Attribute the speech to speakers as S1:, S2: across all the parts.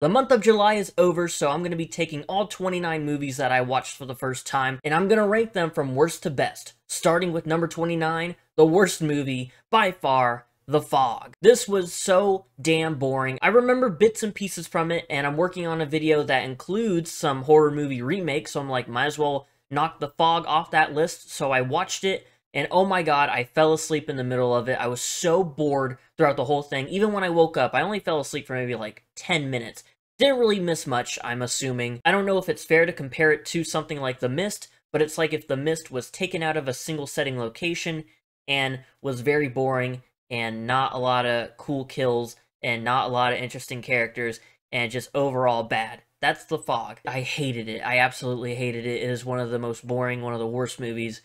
S1: The month of July is over, so I'm going to be taking all 29 movies that I watched for the first time, and I'm going to rank them from worst to best, starting with number 29, the worst movie, by far, The Fog. This was so damn boring. I remember bits and pieces from it, and I'm working on a video that includes some horror movie remakes, so I'm like, might as well knock The Fog off that list, so I watched it, and oh my god, I fell asleep in the middle of it. I was so bored throughout the whole thing. Even when I woke up, I only fell asleep for maybe like 10 minutes. Didn't really miss much, I'm assuming. I don't know if it's fair to compare it to something like The Mist, but it's like if The Mist was taken out of a single setting location and was very boring and not a lot of cool kills and not a lot of interesting characters and just overall bad. That's The Fog. I hated it. I absolutely hated it. It is one of the most boring, one of the worst movies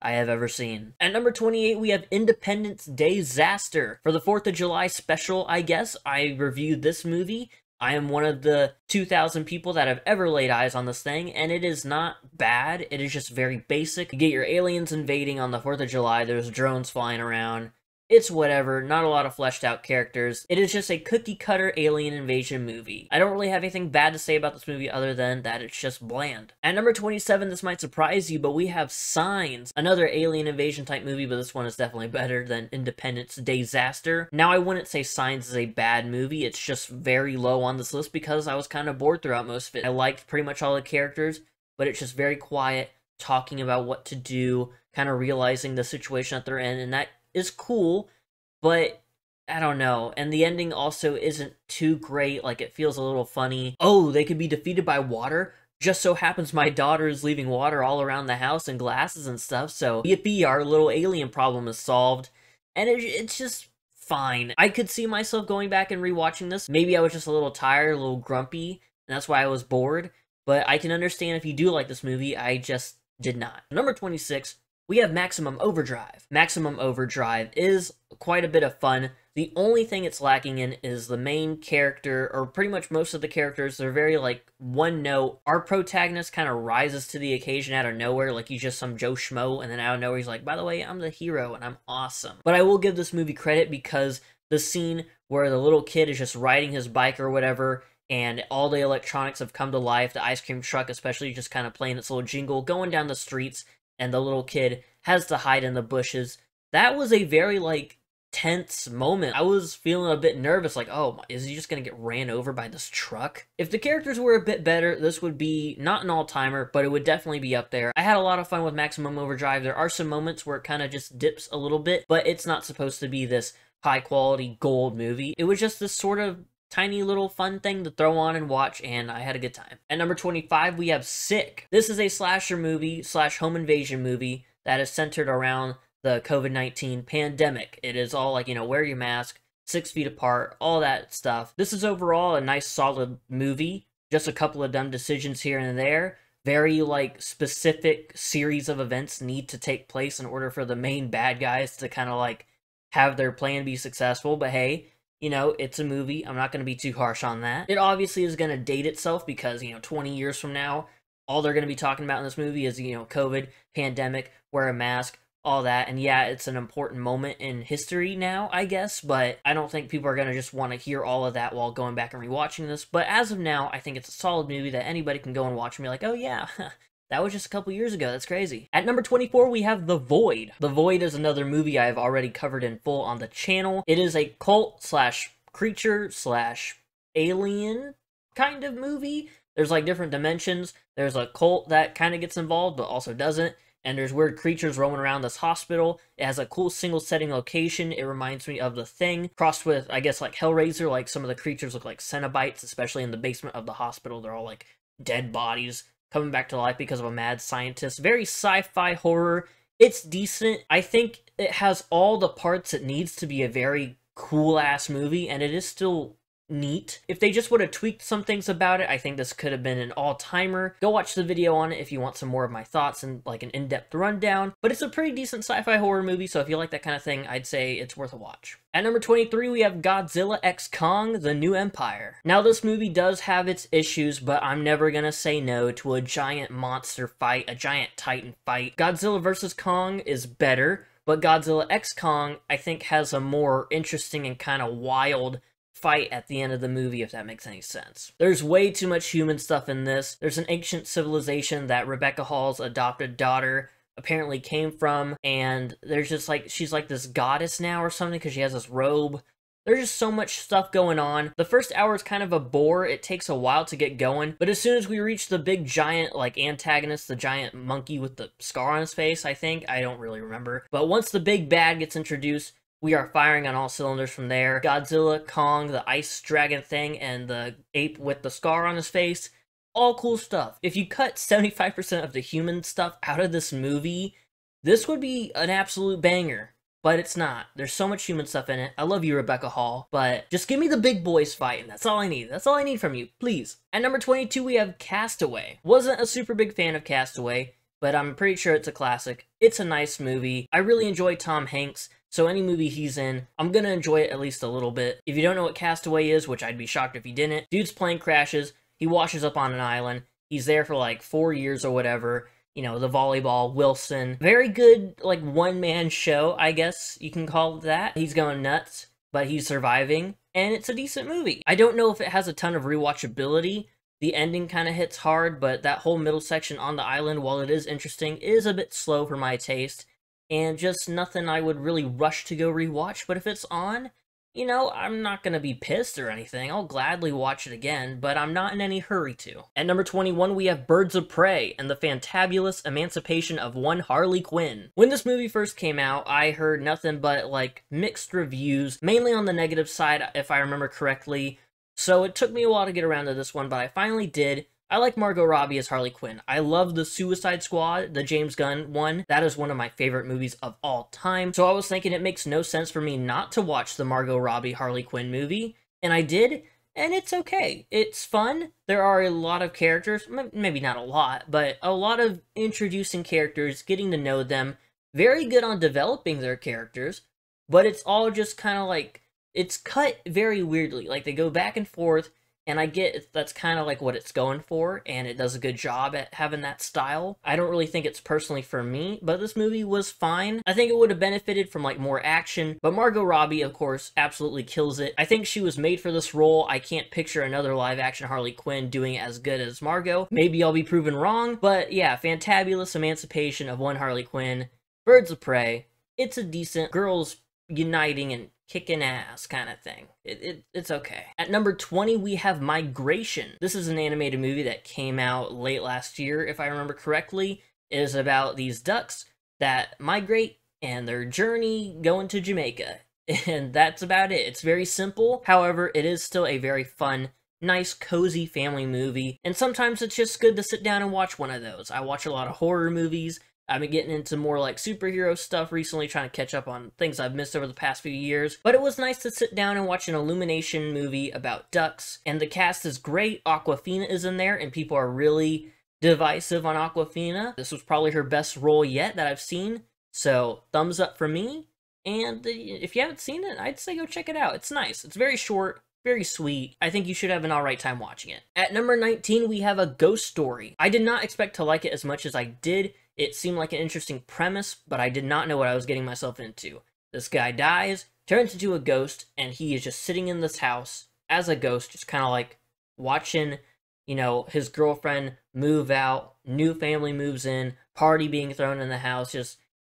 S1: I have ever seen. At number 28, we have Independence Day-zaster. For the 4th of July special, I guess, I reviewed this movie. I am one of the 2,000 people that have ever laid eyes on this thing, and it is not bad. It is just very basic. You get your aliens invading on the 4th of July, there's drones flying around. It's whatever, not a lot of fleshed out characters. It is just a cookie-cutter alien invasion movie. I don't really have anything bad to say about this movie other than that it's just bland. At number 27, this might surprise you, but we have Signs, another alien invasion type movie, but this one is definitely better than Independence Day-zaster. Now, I wouldn't say Signs is a bad movie, it's just very low on this list because I was kind of bored throughout most of it. I liked pretty much all the characters, but it's just very quiet, talking about what to do, kind of realizing the situation that they're in, and that is cool, but I don't know. And the ending also isn't too great, like it feels a little funny. Oh, they could be defeated by water? Just so happens my daughter is leaving water all around the house and glasses and stuff, so yippee, our little alien problem is solved. And it's just fine. I could see myself going back and rewatching this. Maybe I was just a little tired, a little grumpy, and that's why I was bored. But I can understand if you do like this movie, I just did not. Number 26, we have Maximum Overdrive. Maximum Overdrive is quite a bit of fun. The only thing it's lacking in is the main character, or pretty much most of the characters, they're very, like, one note. Our protagonist kind of rises to the occasion out of nowhere, like he's just some Joe Schmo, and then out of nowhere he's like, by the way, I'm the hero, and I'm awesome. But I will give this movie credit because the scene where the little kid is just riding his bike or whatever, and all the electronics have come to life, the ice cream truck especially just kind of playing its little jingle, going down the streets, and the little kid has to hide in the bushes. That was a very, like, tense moment. I was feeling a bit nervous, like, oh, is he just gonna get ran over by this truck? If the characters were a bit better, this would be not an all-timer, but it would definitely be up there. I had a lot of fun with Maximum Overdrive. There are some moments where it kind of just dips a little bit, but it's not supposed to be this high-quality gold movie. It was just this sort of tiny little fun thing to throw on and watch, and I had a good time. At number 25, we have Sick. This is a slasher movie slash home invasion movie that is centered around the COVID-19 pandemic. It is all like, you know, wear your mask, 6 feet apart, all that stuff. This is overall a nice solid movie. Just a couple of dumb decisions here and there. Very, like, specific series of events need to take place in order for the main bad guys to kind of, like, have their plan be successful, but hey, you know, it's a movie. I'm not going to be too harsh on that. It obviously is going to date itself because, you know, 20 years from now, all they're going to be talking about in this movie is, you know, COVID, pandemic, wear a mask, all that. And yeah, it's an important moment in history now, I guess, but I don't think people are going to just want to hear all of that while going back and rewatching this. But as of now, I think it's a solid movie that anybody can go and watch and be like, oh yeah, that was just a couple years ago. That's crazy. At number 24, we have The Void. The Void is another movie I have already covered in full on the channel. It is a cult slash creature slash alien kind of movie. There's like different dimensions. There's a cult that kind of gets involved but also doesn't. And there's weird creatures roaming around this hospital. It has a cool single setting location. It reminds me of The Thing, crossed with, I guess, like Hellraiser. Like some of the creatures look like Cenobites, especially in the basement of the hospital. They're all like dead bodies coming back to life because of a mad scientist. Very sci-fi horror. It's decent. I think it has all the parts it needs to be a very cool-ass movie, and it is still neat. If they just would have tweaked some things about it, I think this could have been an all-timer. Go watch the video on it if you want some more of my thoughts and like an in-depth rundown, but it's a pretty decent sci-fi horror movie, so if you like that kind of thing, I'd say it's worth a watch. At number 23, we have Godzilla x Kong, The New Empire. Now, this movie does have its issues, but I'm never gonna say no to a giant monster fight, a giant titan fight. Godzilla vs. Kong is better, but Godzilla x Kong, I think, has a more interesting and kind of wild fight at the end of the movie, if that makes any sense. There's way too much human stuff in this. There's an ancient civilization that Rebecca Hall's adopted daughter apparently came from, and there's just like, she's like this goddess now or something because she has this robe. There's just so much stuff going on. The first hour is kind of a bore. It takes a while to get going, but as soon as we reach the big giant like antagonist, the giant monkey with the scar on his face, I think, I don't really remember, but once the big bad gets introduced, we are firing on all cylinders from there. Godzilla, Kong, the ice dragon thing, and the ape with the scar on his face. All cool stuff. If you cut 75% of the human stuff out of this movie, this would be an absolute banger. But it's not. There's so much human stuff in it. I love you, Rebecca Hall, but just give me the big boys fighting. That's all I need. That's all I need from you, please. At number 22, we have Castaway. Wasn't a super big fan of Castaway, but I'm pretty sure it's a classic. It's a nice movie. I really enjoy Tom Hanks, so any movie he's in, I'm gonna enjoy it at least a little bit. If you don't know what Castaway is, which I'd be shocked if you didn't, dude's plane crashes, he washes up on an island, he's there for like 4 years or whatever, you know, the volleyball, Wilson. Very good, like, one-man show, I guess you can call it that. He's going nuts, but he's surviving, and it's a decent movie. I don't know if it has a ton of rewatchability. The ending kind of hits hard, but that whole middle section on the island, while it is interesting, is a bit slow for my taste, and just nothing I would really rush to go rewatch, but if it's on, you know, I'm not gonna be pissed or anything. I'll gladly watch it again, but I'm not in any hurry to. At number 21, we have Birds of Prey and the Fantabulous Emancipation of One Harley Quinn. When this movie first came out, I heard nothing but, like, mixed reviews, mainly on the negative side, if I remember correctly, so it took me a while to get around to this one, but I finally did. I like Margot Robbie as Harley Quinn. I love the Suicide Squad, the James Gunn one. That is one of my favorite movies of all time. So I was thinking it makes no sense for me not to watch the Margot Robbie Harley Quinn movie. And I did, and it's okay. It's fun. There are a lot of characters, maybe not a lot, but a lot of introducing characters, getting to know them. Very good on developing their characters, but it's all just kind of like, it's cut very weirdly. Like, they go back and forth, and I get that's kind of like what it's going for, and it does a good job at having that style. I don't really think it's personally for me, but this movie was fine. I think it would have benefited from like more action, but Margot Robbie, of course, absolutely kills it. I think she was made for this role. I can't picture another live-action Harley Quinn doing it as good as Margot. Maybe I'll be proven wrong, but yeah, Fantabulous Emancipation of One Harley Quinn, Birds of Prey. It's a decent girls uniting and kicking ass kind of thing. It's okay. At number 20, we have Migration. This is an animated movie that came out late last year, if I remember correctly. It is about these ducks that migrate and their journey going to Jamaica. And that's about it. It's very simple. However, it is still a very fun, nice, cozy family movie. And sometimes it's just good to sit down and watch one of those. I watch a lot of horror movies. I've been getting into more like superhero stuff recently, trying to catch up on things I've missed over the past few years. But it was nice to sit down and watch an Illumination movie about ducks. And the cast is great. Awkwafina is in there, and people are really divisive on Awkwafina. This was probably her best role yet that I've seen. So, thumbs up for me. And if you haven't seen it, I'd say go check it out. It's nice. It's very short. Very sweet. I think you should have an alright time watching it. At number 19, we have A Ghost Story. I did not expect to like it as much as I did. It seemed like an interesting premise, but I did not know what I was getting myself into. This guy dies, turns into a ghost, and he is just sitting in this house as a ghost, just kind of like watching, you know, his girlfriend move out, new family moves in, party being thrown in the house,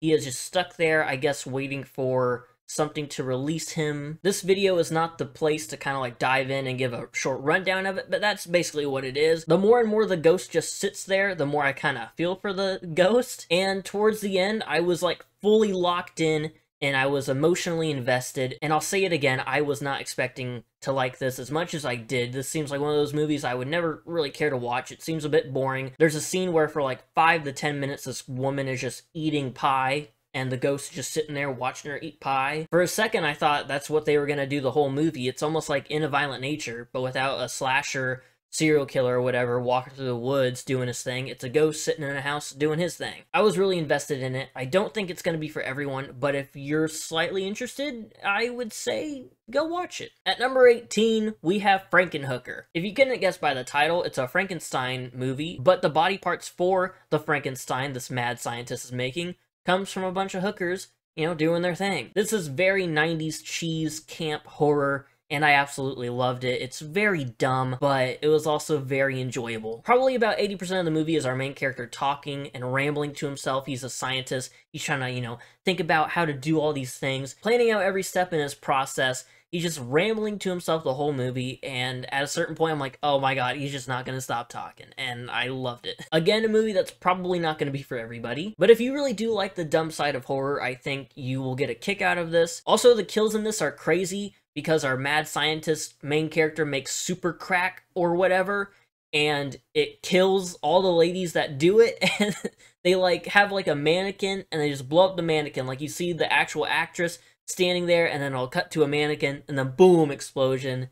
S1: he is just stuck there, I guess, waiting for something to release him. This video is not the place to kind of like dive in and give a short rundown of it, but that's basically what it is. The more and more the ghost just sits there, the more I kind of feel for the ghost, and towards the end, I was like fully locked in, and I was emotionally invested, and I'll say it again, I was not expecting to like this as much as I did. This seems like one of those movies I would never really care to watch. It seems a bit boring. There's a scene where for like 5 to 10 minutes, this woman is just eating pie, and the ghost is just sitting there watching her eat pie. For a second, I thought that's what they were gonna do the whole movie. It's almost like In a Violent Nature, but without a slasher, serial killer or whatever walking through the woods doing his thing. It's a ghost sitting in a house doing his thing. I was really invested in it. I don't think it's gonna be for everyone, but if you're slightly interested, I would say go watch it. At number 18, we have Frankenhooker. If you couldn't guess by the title, it's a Frankenstein movie, but the body parts for the Frankenstein this mad scientist is making comes from a bunch of hookers, you know, doing their thing. This is very 90s cheese camp horror. and I absolutely loved it. It's very dumb, but it was also very enjoyable. Probably about 80% of the movie is our main character talking and rambling to himself. He's a scientist. He's trying to, think about how to do all these things, planning out every step in his process. He's just rambling to himself the whole movie, and at a certain point, I'm like, oh my god, he's just not gonna stop talking, and I loved it. Again, a movie that's probably not gonna be for everybody, but if you really do like the dumb side of horror, I think you will get a kick out of this. Also, the kills in this are crazy, because our mad scientist main character makes super crack or whatever, and it kills all the ladies that do it, and they have a mannequin, and they just blow up the mannequin. You see the actual actress standing there, and then I'll cut to a mannequin, and then boom, explosion.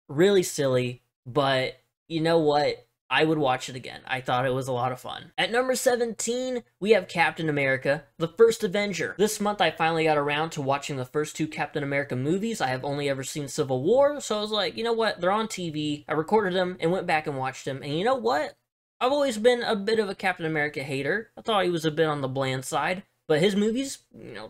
S1: Really silly, but you know what? I would watch it again. I thought it was a lot of fun. At number 17, we have Captain America, the First Avenger. This month, I finally got around to watching the first 2 Captain America movies. I have only ever seen Civil War, so I was like, you know what? They're on TV. I recorded them and went back and watched them, and you know what? I've always been a bit of a Captain America hater. I thought he was a bit on the bland side. But his movies,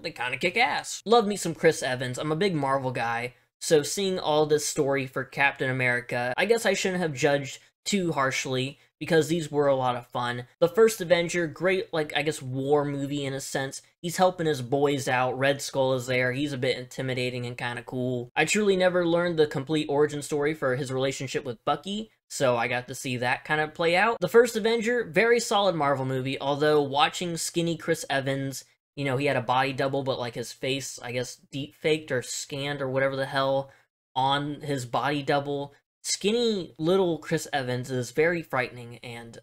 S1: they kind of kick ass. Love me some Chris Evans. I'm a big Marvel guy, so seeing all this story for Captain America, I guess I shouldn't have judged too harshly, because these were a lot of fun. The First Avenger, great, I guess, war movie in a sense. He's helping his boys out. Red Skull is there. He's a bit intimidating and kind of cool. I truly never learned the complete origin story for his relationship with Bucky, so I got to see that kind of play out. The First Avenger, very solid Marvel movie, although watching skinny Chris Evans, he had a body double, but his face, I guess, deep faked or scanned or whatever the hell on his body double. Skinny little Chris Evans is very frightening, and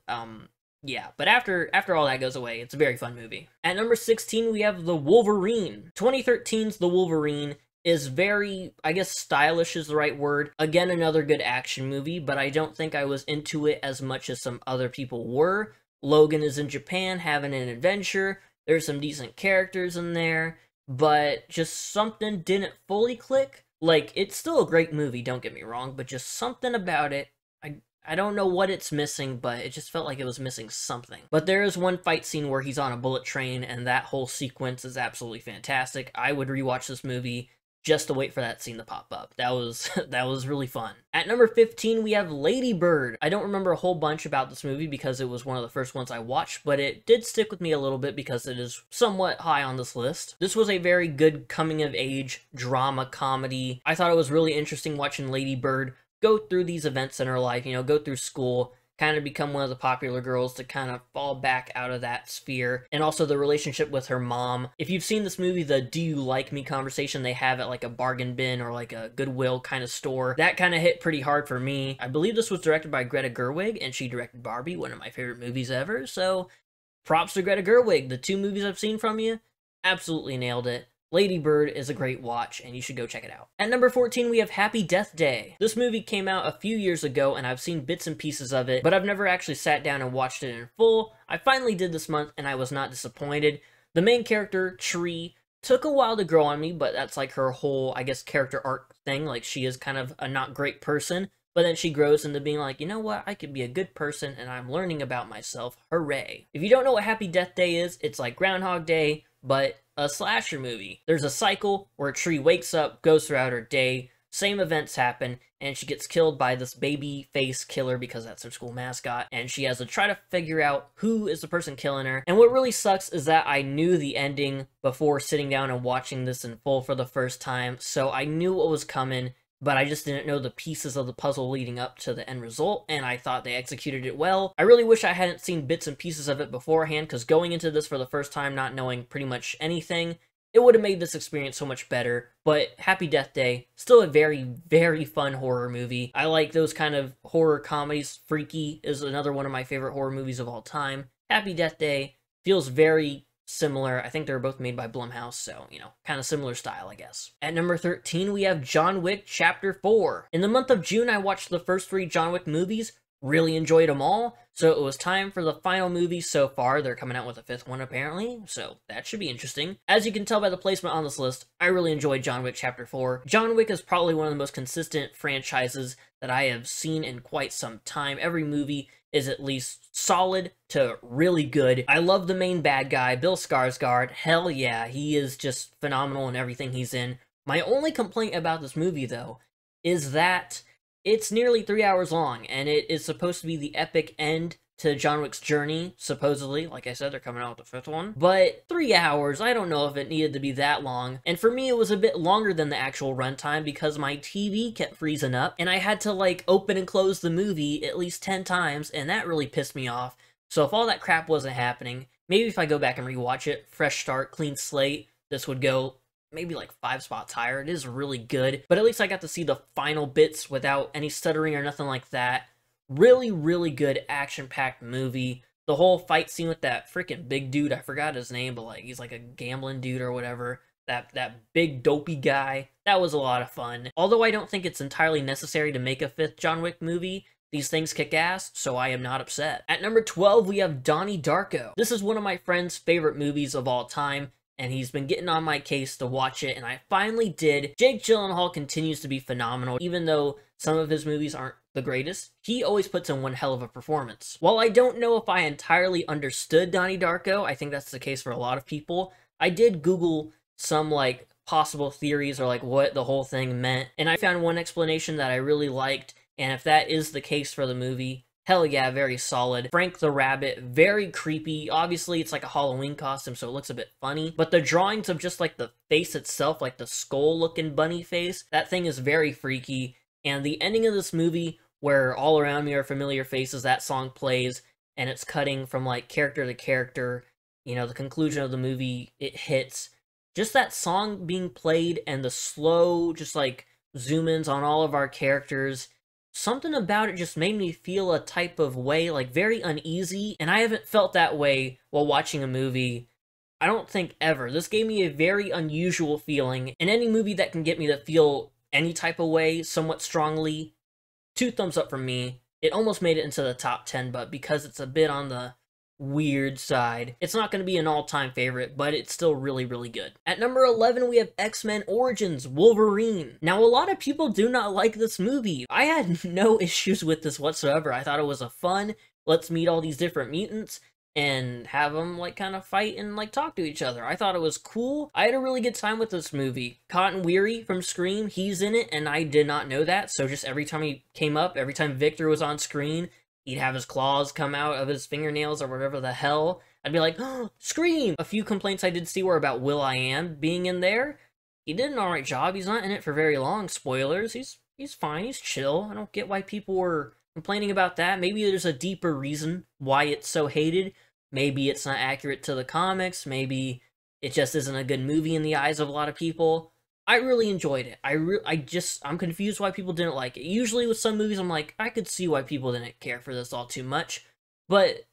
S1: yeah, but after all that goes away, it's a very fun movie. At number 16, we have The Wolverine. 2013's The Wolverine is very, I guess stylish is the right word. Again, another good action movie, but I don't think I was into it as much as some other people were. Logan is in Japan having an adventure. There's some decent characters in there, but just something didn't fully click. It's still a great movie, don't get me wrong, but just something about it, I don't know what it's missing, but it just felt like it was missing something. But there is one fight scene where he's on a bullet train, and that whole sequence is absolutely fantastic. I would rewatch this movie just to wait for that scene to pop up. That was really fun. At number 15, we have Lady Bird. I don't remember a whole bunch about this movie because it was one of the first ones I watched, but it did stick with me a little bit because it is somewhat high on this list. This was a very good coming-of-age drama comedy. I thought it was really interesting watching Lady Bird go through these events in her life, go through school, kind of become one of the popular girls to kind of fall back out of that sphere, and also the relationship with her mom. If you've seen this movie, the "do you like me" conversation they have at a bargain bin or a Goodwill kind of store, that kind of hit pretty hard for me. I believe this was directed by Greta Gerwig, and she directed Barbie, one of my favorite movies ever, so props to Greta Gerwig. The 2 movies I've seen from you, absolutely nailed it. Lady Bird is a great watch, and you should go check it out. At number 14, we have Happy Death Day. This movie came out a few years ago, and I've seen bits and pieces of it, but I've never actually sat down and watched it in full. I finally did this month, and I was not disappointed. The main character, Tree, took a while to grow on me, but that's her whole, I guess, character arc thing. She is kind of a not great person, but then she grows into being you know what, I could be a good person, and I'm learning about myself. Hooray. If you don't know what Happy Death Day is, it's like Groundhog Day, but a slasher movie. There's a cycle where a Tree wakes up, goes throughout her day, same events happen, and she gets killed by this baby face killer because that's her school mascot, and she has to try to figure out who is the person killing her. And what really sucks is that I knew the ending before sitting down and watching this in full for the first time, so I knew what was coming, but I just didn't know the pieces of the puzzle leading up to the end result, and I thought they executed it well. I really wish I hadn't seen bits and pieces of it beforehand, because going into this for the first time, not knowing pretty much anything, it would have made this experience so much better. But Happy Death Day, still a very, very fun horror movie. I like those kind of horror comedies. Freaky is another one of my favorite horror movies of all time. Happy Death Day feels very similar. I think they're both made by Blumhouse, so, kind of similar style, I guess. At number 13, we have John Wick Chapter 4. In the month of June, I watched the first 3 John Wick movies, really enjoyed them all, so it was time for the final movie so far. They're coming out with a 5th one, apparently, so that should be interesting. As you can tell by the placement on this list, I really enjoyed John Wick Chapter 4. John Wick is probably one of the most consistent franchises that I have seen in quite some time. Every movie is at least solid to really good. I love the main bad guy, Bill Skarsgård. Hell yeah, he is just phenomenal in everything he's in. My only complaint about this movie, though, is that it's nearly 3 hours long, and it is supposed to be the epic end to John Wick's journey, supposedly. Like I said, they're coming out with the 5th one. But 3 hours, I don't know if it needed to be that long. And for me, it was a bit longer than the actual runtime because my TV kept freezing up, and I had to, like, open and close the movie at least 10 times, and that really pissed me off. So if all that crap wasn't happening, maybe if I go back and rewatch it, fresh start, clean slate, this would go maybe like 5 spots higher. It is really good, but at least I got to see the final bits without any stuttering or nothing like that. Really, really good action-packed movie. The whole fight scene with that freaking big dude, I forgot his name, but like he's like a gambling dude or whatever. That big dopey guy, that was a lot of fun. Although I don't think it's entirely necessary to make a 5th John Wick movie, these things kick ass, so I am not upset. At number 12, we have Donnie Darko. This is one of my friend's favorite movies of all time, and he's been getting on my case to watch it, and I finally did. Jake Gyllenhaal continues to be phenomenal, even though some of his movies aren't the greatest. He always puts in one hell of a performance. While I don't know if I entirely understood Donnie Darko, I think that's the case for a lot of people, I did Google some, like, possible theories or, like, what the whole thing meant, and I found one explanation that I really liked, and if that is the case for the movie, hell yeah, very solid. Frank the Rabbit, very creepy. Obviously, it's like a Halloween costume, so it looks a bit funny. But the drawings of just like the face itself, like the skull-looking bunny face, that thing is very freaky. And the ending of this movie, where All Around Me Are Familiar Faces, that song plays, and it's cutting from like character to character, you know, the conclusion of the movie, it hits. Just that song being played and the slow, just like zoom-ins on all of our characters, something about it just made me feel a type of way, like very uneasy, and I haven't felt that way while watching a movie, I don't think ever. This gave me a very unusual feeling, and any movie that can get me to feel any type of way somewhat strongly, 2 thumbs up from me. It almost made it into the top 10, but because it's a bit on the weird side, it's not going to be an all-time favorite, but it's still really, really good. At number 11, we have X-Men Origins Wolverine. Now, a lot of people do not like this movie. I had no issues with this whatsoever. I thought it was a fun, let's meet all these different mutants and have them, like, kind of fight and, like, talk to each other. I thought it was cool. I had a really good time with this movie. Cotton Weary from Scream, he's in it, and I did not know that, so just every time he came up, every time Victor was on screen, he'd have his claws come out of his fingernails or whatever the hell. I'd be like, oh, Scream! A few complaints I did see were about Will.i.am being in there. He did an alright job. He's not in it for very long. Spoilers. He's fine. He's chill. I don't get why people were complaining about that. Maybe there's a deeper reason why it's so hated. Maybe it's not accurate to the comics. Maybe it just isn't a good movie in the eyes of a lot of people. I really enjoyed it. I'm confused why people didn't like it. Usually with some movies, I'm like, I could see why people didn't care for this all too much. But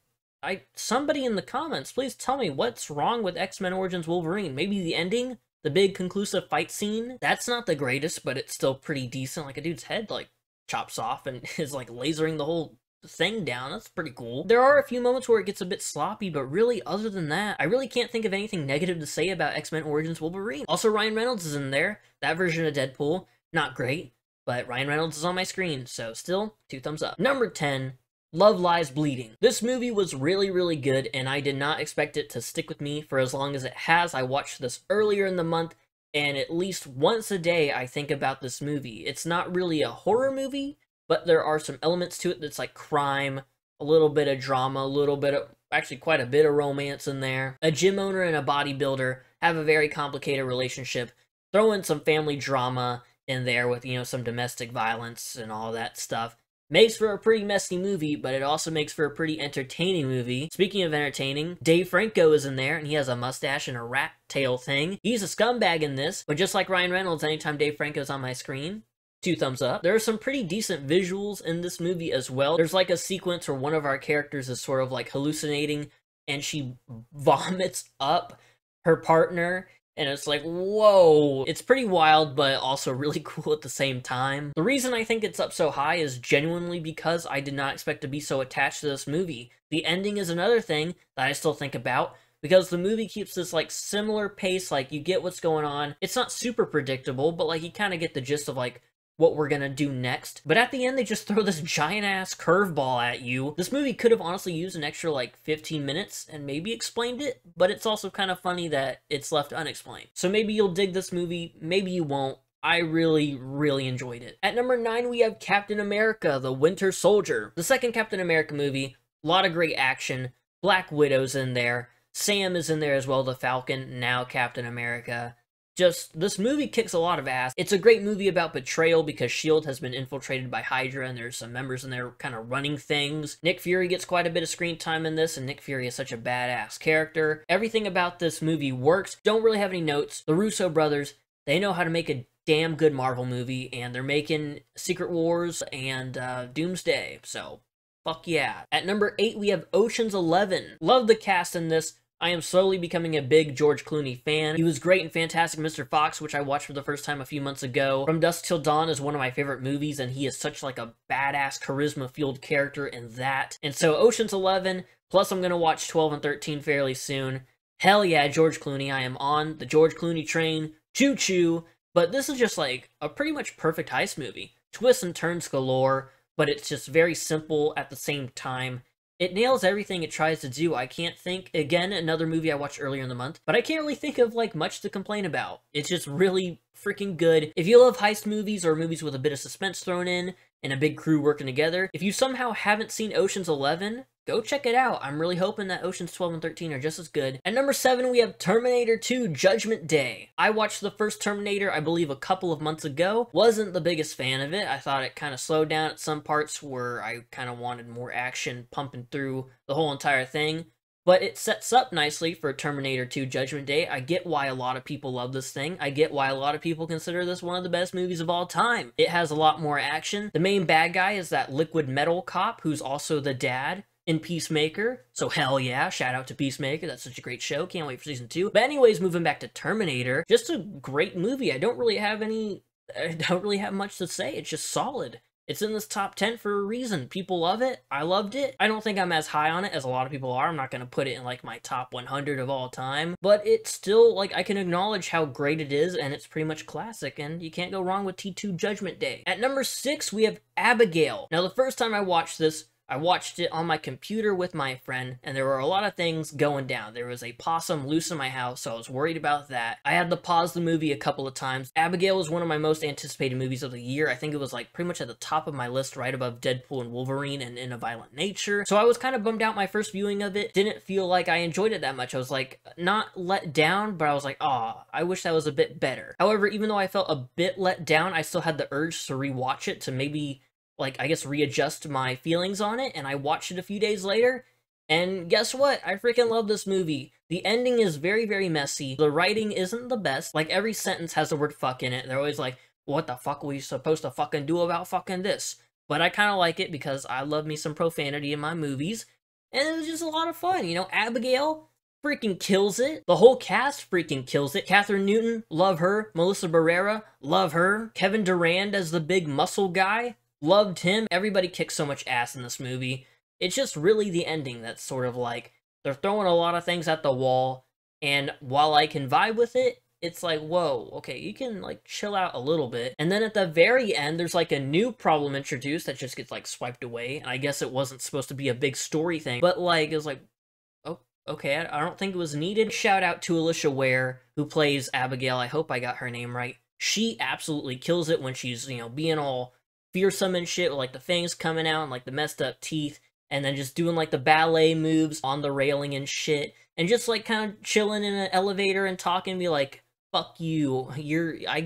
S1: somebody in the comments, please tell me what's wrong with X-Men Origins Wolverine. Maybe the ending? The big conclusive fight scene? That's not the greatest, but it's still pretty decent. Like, a dude's head, like, chops off and is, like, lasering the whole thing down. That's pretty cool. There are a few moments where it gets a bit sloppy, but really, other than that, I really can't think of anything negative to say about X-Men Origins Wolverine. Also, Ryan Reynolds is in there. That version of Deadpool, not great, but Ryan Reynolds is on my screen, so still, 2 thumbs up. Number 10, Love Lies Bleeding. This movie was really, really good, and I did not expect it to stick with me for as long as it has. I watched this earlier in the month, and at least once a day I think about this movie. It's not really a horror movie, but there are some elements to it that's like crime, a little bit of drama, a little bit of, actually quite a bit of romance in there. A gym owner and a bodybuilder have a very complicated relationship. Throw in some family drama in there with, you know, some domestic violence and all that stuff. Makes for a pretty messy movie, but it also makes for a pretty entertaining movie. Speaking of entertaining, Dave Franco is in there, and he has a mustache and a rat tail thing. He's a scumbag in this, but just like Ryan Reynolds, anytime Dave Franco's on my screen, 2 thumbs up. There are some pretty decent visuals in this movie as well. There's like a sequence where one of our characters is sort of like hallucinating, and she vomits up her partner, and it's like, whoa. It's pretty wild, but also really cool at the same time. The reason I think it's up so high is genuinely because I did not expect to be so attached to this movie. The ending is another thing that I still think about, because the movie keeps this, like, similar pace, like, you get what's going on. It's not super predictable, but, like, you kind of get the gist of, like, what we're gonna do next. But at the end, they just throw this giant-ass curveball at you. This movie could have honestly used an extra, like, 15 minutes and maybe explained it, but it's also kind of funny that it's left unexplained. So maybe you'll dig this movie, maybe you won't. I really, really enjoyed it. At number 9, we have Captain America, the Winter Soldier. The second Captain America movie, a lot of great action. Black Widow's in there. Sam is in there as well, the Falcon, now Captain America. Just, this movie kicks a lot of ass. It's a great movie about betrayal because S.H.I.E.L.D. has been infiltrated by Hydra and there's some members in there kind of running things. Nick Fury gets quite a bit of screen time in this, and Nick Fury is such a badass character. Everything about this movie works. Don't really have any notes. The Russo brothers, they know how to make a damn good Marvel movie, and they're making Secret Wars and Doomsday, so fuck yeah. At number 8, we have Ocean's 11. Love the cast in this. I am slowly becoming a big George Clooney fan. He was great in Fantastic Mr. Fox, which I watched for the first time a few months ago. From Dusk Till Dawn is one of my favorite movies, and he is such like a badass, charisma-fueled character in that. And so Ocean's 11, plus I'm gonna watch 12 and 13 fairly soon. Hell yeah, George Clooney. I am on the George Clooney train. Choo-choo. But this is just like a pretty much perfect heist movie. Twists and turns galore, but it's just very simple at the same time. It nails everything it tries to do. I can't think, again, another movie I watched earlier in the month, but I can't really think of, like, much to complain about. It's just really freaking good. If you love heist movies or movies with a bit of suspense thrown in and a big crew working together, if you somehow haven't seen Ocean's 11, go check it out. I'm really hoping that Ocean's 12 and 13 are just as good. At number 7, we have Terminator 2 Judgment Day. I watched the first Terminator, I believe, a couple of months ago. Wasn't the biggest fan of it. I thought it kind of slowed down at some parts where I kind of wanted more action pumping through the whole entire thing. But it sets up nicely for Terminator 2 Judgment Day. I get why a lot of people love this thing. I get why a lot of people consider this one of the best movies of all time. It has a lot more action. The main bad guy is that liquid metal cop who's also the dad in Peacemaker, so hell yeah, shout out to Peacemaker, that's such a great show, can't wait for season 2. But anyways, moving back to Terminator, just a great movie. I don't really have much to say, it's just solid. It's in this top 10 for a reason. People love it, I loved it. I don't think I'm as high on it as a lot of people are. I'm not gonna put it in like my top 100 of all time, but it's still, like, I can acknowledge how great it is, and it's pretty much classic, and you can't go wrong with T2 Judgment Day. At number 6, we have Abigail. Now, the first time I watched this, I watched it on my computer with my friend, and there were a lot of things going down. There was a possum loose in my house, so I was worried about that. I had to pause the movie a couple of times. Abigail was one of my most anticipated movies of the year. I think it was like pretty much at the top of my list, right above Deadpool and Wolverine and In a Violent Nature. So I was kind of bummed out my first viewing of it. Didn't feel like I enjoyed it that much. I was like, not let down, but I was like, aw, I wish that was a bit better. However, even though I felt a bit let down, I still had the urge to rewatch it to maybe, like, I guess, readjust my feelings on it, and I watched it a few days later, and guess what? I freaking love this movie. The ending is very, very messy. The writing isn't the best. Like, every sentence has the word fuck in it. They're always like, what the fuck are we supposed to fucking do about fucking this? But I kind of like it because I love me some profanity in my movies, and it was just a lot of fun, you know? Abigail freaking kills it. The whole cast freaking kills it. Catherine Newton, love her. Melissa Barrera, love her. Kevin Durand as the big muscle guy, loved him. Everybody kicks so much ass in this movie. It's just really the ending that's sort of like, they're throwing a lot of things at the wall, and while I can vibe with it, it's like, whoa, okay, you can, like, chill out a little bit. And then at the very end, there's, like, a new problem introduced that just gets, like, swiped away, and I guess it wasn't supposed to be a big story thing, but, like, it was like, oh, okay, I don't think it was needed. Shout out to Alicia Ware, who plays Abigail. I hope I got her name right. She absolutely kills it when she's, you know, being all fearsome and shit with, like, the fangs coming out and, like, the messed up teeth, and then just doing, like, the ballet moves on the railing and shit, and just, like, kind of chilling in an elevator and talking, be like, fuck you, I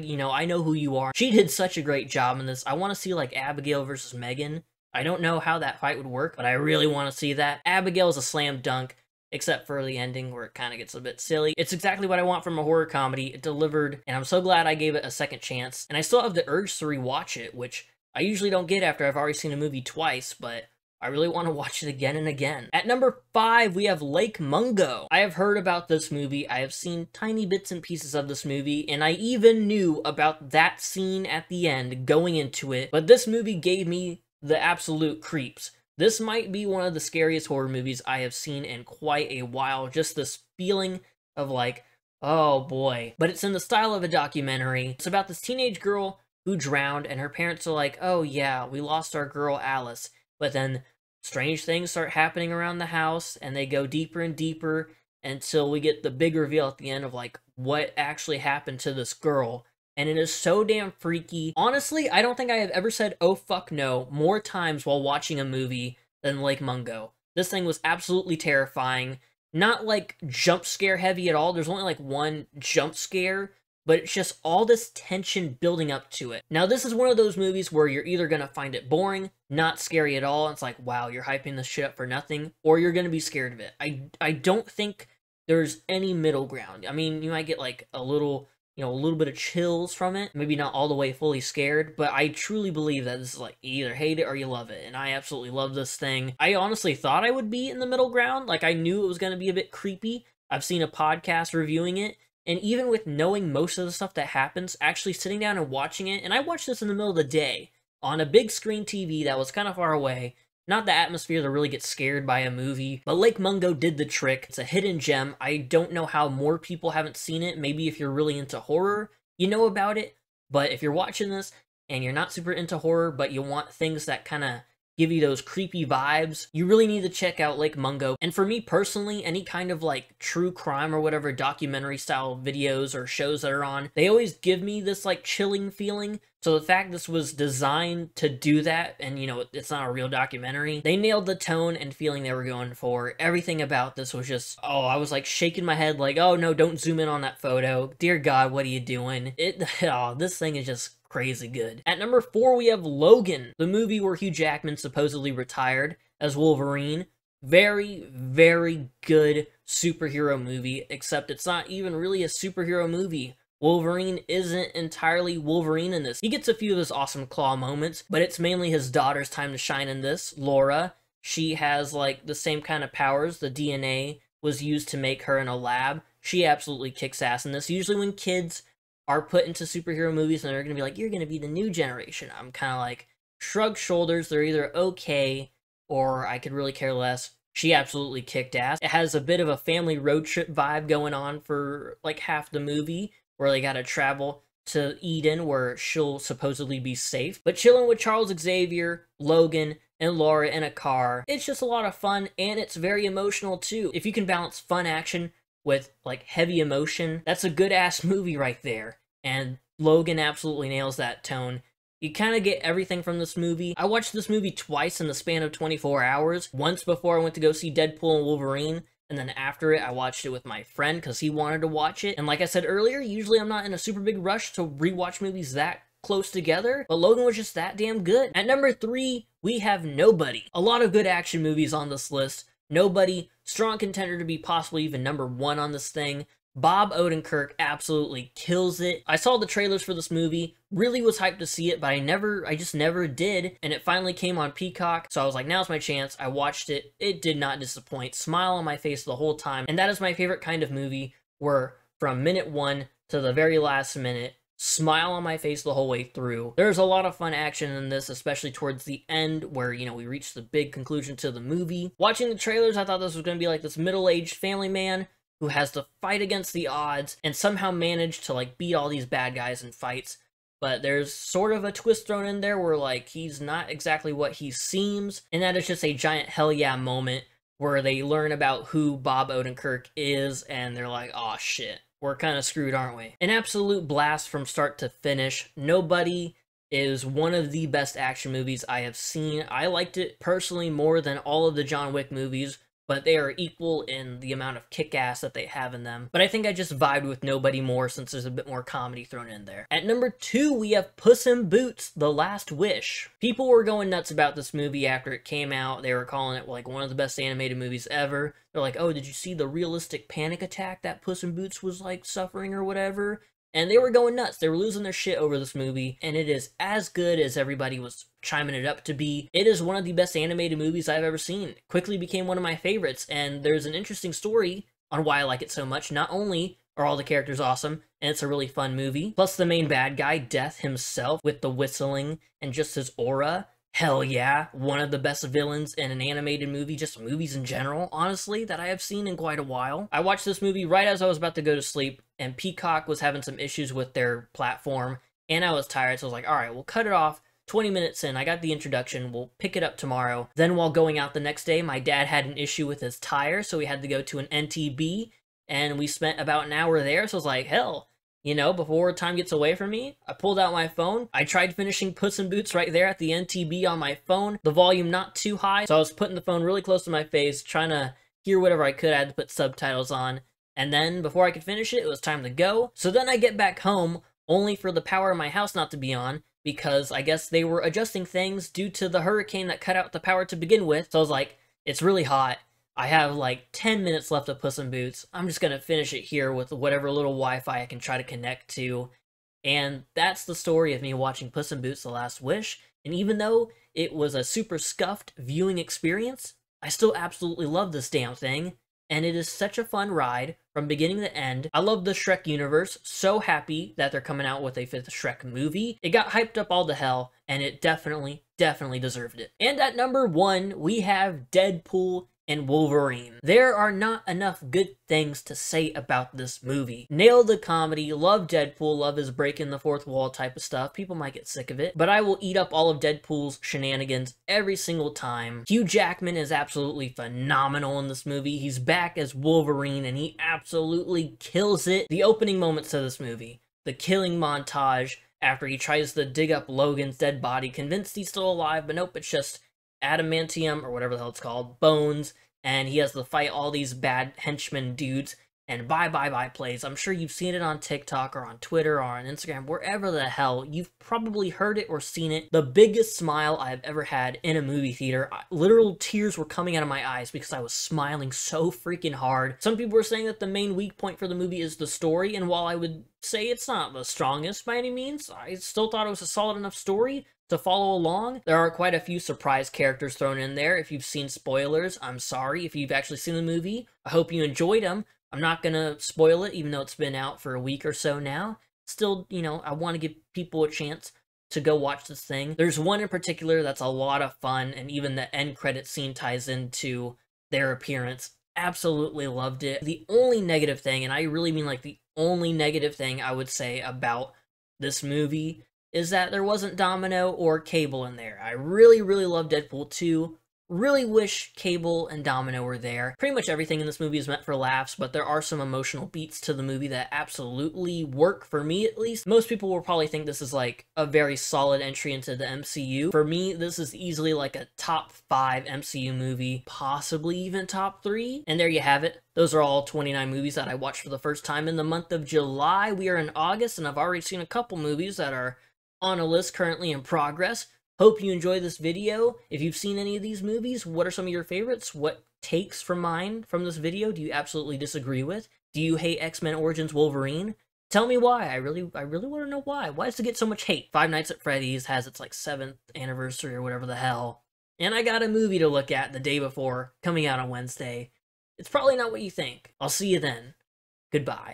S1: know who you are. She did such a great job in this. I want to see, like, Abigail versus Megan. I don't know how that fight would work, but I really want to see that. Abigail is a slam dunk, except for the ending where it kind of gets a bit silly. It's exactly what I want from a horror comedy. It delivered, and I'm so glad I gave it a second chance, and I still have the urge to rewatch it, which I usually don't get after I've already seen a movie twice, but I really want to watch it again and again. At number 5, we have Lake Mungo. I have heard about this movie, I have seen tiny bits and pieces of this movie, and I even knew about that scene at the end going into it, but this movie gave me the absolute creeps. This might be one of the scariest horror movies I have seen in quite a while. Just this feeling of like, oh boy. But it's in the style of a documentary. It's about this teenage girl who drowned, and her parents are like, oh yeah, we lost our girl Alice. But then strange things start happening around the house, and they go deeper and deeper until we get the big reveal at the end of like what actually happened to this girl. and it is so damn freaky. Honestly, I don't think I have ever said "oh fuck no" more times while watching a movie than Lake Mungo. This thing was absolutely terrifying. Not like jump scare heavy at all. There's only like one jump scare, but it's just all this tension building up to it. Now, this is one of those movies where you're either gonna find it boring, not scary at all, it's like, wow, you're hyping this shit up for nothing, or you're gonna be scared of it. I don't think there's any middle ground. I mean, you might get like a little bit of chills from it, maybe not all the way fully scared, but I truly believe that this is like, you either hate it or you love it, and I absolutely love this thing. I honestly thought I would be in the middle ground, like I knew it was gonna be a bit creepy. I've seen a podcast reviewing it, and even with knowing most of the stuff that happens, actually sitting down and watching it, and I watched this in the middle of the day, on a big screen TV that was kind of far away, not the atmosphere to really get scared by a movie, but Lake Mungo did the trick. It's a hidden gem. I don't know how more people haven't seen it. Maybe if you're really into horror, you know about it, but if you're watching this and you're not super into horror, but you want things that kind of give you those creepy vibes, you really need to check out Lake Mungo. And for me personally, any kind of like true crime or whatever documentary style videos or shows that are on, they always give me this like chilling feeling. So the fact this was designed to do that, and it's not a real documentary, they nailed the tone and feeling they were going for. Everything about this was just, oh, I was like shaking my head like, oh no, don't zoom in on that photo. Dear God, what are you doing? This thing is just crazy good. At number 4, we have Logan, the movie where Hugh Jackman supposedly retired as Wolverine. Very, very good superhero movie, except it's not even really a superhero movie. Wolverine isn't entirely Wolverine in this. He gets a few of his awesome claw moments, but it's mainly his daughter's time to shine in this, Laura. She has like the same kind of powers. The DNA was used to make her in a lab. She absolutely kicks ass in this. Usually when kids are put into superhero movies and they're gonna be like, you're gonna be the new generation, I'm kind of like, shrug shoulders. They're either okay or I could really care less. She absolutely kicked ass. It has a bit of a family road trip vibe going on for like half the movie, where they gotta travel to Eden where she'll supposedly be safe. But chilling with Charles Xavier, Logan, and Laura in a car, it's just a lot of fun, and it's very emotional too. If you can balance fun action with like heavy emotion, that's a good ass movie right there. And Logan absolutely nails that tone. You kind of get everything from this movie. I watched this movie twice in the span of 24 hours. Once before I went to go see Deadpool and Wolverine, and then after it, I watched it with my friend because he wanted to watch it. And like I said earlier, usually I'm not in a super big rush to rewatch movies that close together, but Logan was just that damn good. At number 3, we have Nobody. A lot of good action movies on this list. Nobody, strong contender to be possibly even number 1 on this thing. Bob Odenkirk absolutely kills it. I saw the trailers for this movie, really was hyped to see it, but I just never did, and it finally came on Peacock, so I was like, now's my chance. I watched it. It did not disappoint. Smile on my face the whole time, and that is my favorite kind of movie, where from minute 1 to the very last minute, smile on my face the whole way through. There's a lot of fun action in this, especially towards the end, where, we reach the big conclusion to the movie. Watching the trailers, I thought this was going to be like this middle-aged family man who has to fight against the odds and somehow manage to like beat all these bad guys in fights. But there's sort of a twist thrown in there where like he's not exactly what he seems, and that is just a giant hell yeah moment where they learn about who Bob Odenkirk is, and they're like, oh shit, we're kind of screwed, aren't we? An absolute blast from start to finish. Nobody is one of the best action movies I have seen. I liked it personally more than all of the John Wick movies, but they are equal in the amount of kick-ass that they have in them. But I think I just vibed with Nobody more since there's a bit more comedy thrown in there. At number 2, we have Puss in Boots: The Last Wish. People were going nuts about this movie after it came out. They were calling it like one of the best animated movies ever. They're like, oh, did you see the realistic panic attack that Puss in Boots was like suffering or whatever? And they were going nuts. They were losing their shit over this movie, and it is as good as everybody was chiming it up to be. It is one of the best animated movies I've ever seen. It quickly became one of my favorites, and there's an interesting story on why I like it so much. Not only are all the characters awesome, and it's a really fun movie, plus the main bad guy, Death himself, with the whistling and just his aura. Hell yeah, one of the best villains in an animated movie, just movies in general, honestly, that I have seen in quite a while. I watched this movie right as I was about to go to sleep, and Peacock was having some issues with their platform, and I was tired, so I was like, alright, we'll cut it off. 20 minutes in, I got the introduction, we'll pick it up tomorrow. Then while going out the next day, my dad had an issue with his tire, so we had to go to an NTB, and we spent about an hour there, so I was like, hell, You know, before time gets away from me, I pulled out my phone. I tried finishing Puss in Boots right there at the NTB on my phone. The volume not too high, so I was putting the phone really close to my face, trying to hear whatever I could. I had to put subtitles on. And then, before I could finish it, it was time to go. So then I get back home, only for the power in my house not to be on, because I guess they were adjusting things due to the hurricane that cut out the power to begin with. So I was like, it's really hot. I have like 10 minutes left of Puss in Boots. I'm just gonna finish it here with whatever little Wi-Fi I can try to connect to. And that's the story of me watching Puss in Boots: The Last Wish. And even though it was a super scuffed viewing experience, I still absolutely love this damn thing. And it is such a fun ride from beginning to end. I love the Shrek universe. So happy that they're coming out with a 5th Shrek movie. It got hyped up all to hell, and it definitely deserved it. And at number 1, we have Deadpool and Wolverine. There are not enough good things to say about this movie. Nailed the comedy, love Deadpool, love his breaking the fourth wall type of stuff. People might get sick of it, but I will eat up all of Deadpool's shenanigans every single time. Hugh Jackman is absolutely phenomenal in this movie. He's back as Wolverine, and he absolutely kills it. The opening moments of this movie, the killing montage after he tries to dig up Logan's dead body, convinced he's still alive, but nope, it's just adamantium, or whatever the hell it's called, bones, and he has to fight all these bad henchmen dudes, and bye plays. I'm sure you've seen it on TikTok, or on Twitter, or on Instagram, wherever the hell. You've probably heard it or seen it. The biggest smile I've ever had in a movie theater. Literal tears were coming out of my eyes because I was smiling so freaking hard. Some people were saying that the main weak point for the movie is the story, and while I would say it's not the strongest by any means, I still thought it was a solid enough story to follow along. There are quite a few surprise characters thrown in there. If you've seen spoilers, I'm sorry. If you've actually seen the movie, I hope you enjoyed them. I'm not gonna spoil it, even though it's been out for a week or so now. Still, you know, I want to give people a chance to go watch this thing. There's one in particular that's a lot of fun, and even the end credit scene ties into their appearance. Absolutely loved it. The only negative thing, and I really mean like the only negative thing I would say about this movie, is that there wasn't Domino or Cable in there. I really love Deadpool 2. Really wish Cable and Domino were there. Pretty much everything in this movie is meant for laughs, but there are some emotional beats to the movie that absolutely work, for me at least. Most people will probably think this is like a very solid entry into the MCU. For me, this is easily like a top 5 MCU movie, possibly even top 3. And there you have it. Those are all 29 movies that I watched for the first time in the month of July. We are in August, and I've already seen a couple movies that are on a list currently in progress. Hope you enjoy this video. If you've seen any of these movies, what are some of your favorites? What takes from this video do you absolutely disagree with? Do you hate X-Men Origins Wolverine? Tell me why. I really want to know why. Why does it get so much hate? Five Nights at Freddy's has its like 7th anniversary or whatever the hell. And I got a movie to look at the day before, coming out on Wednesday. It's probably not what you think. I'll see you then. Goodbye.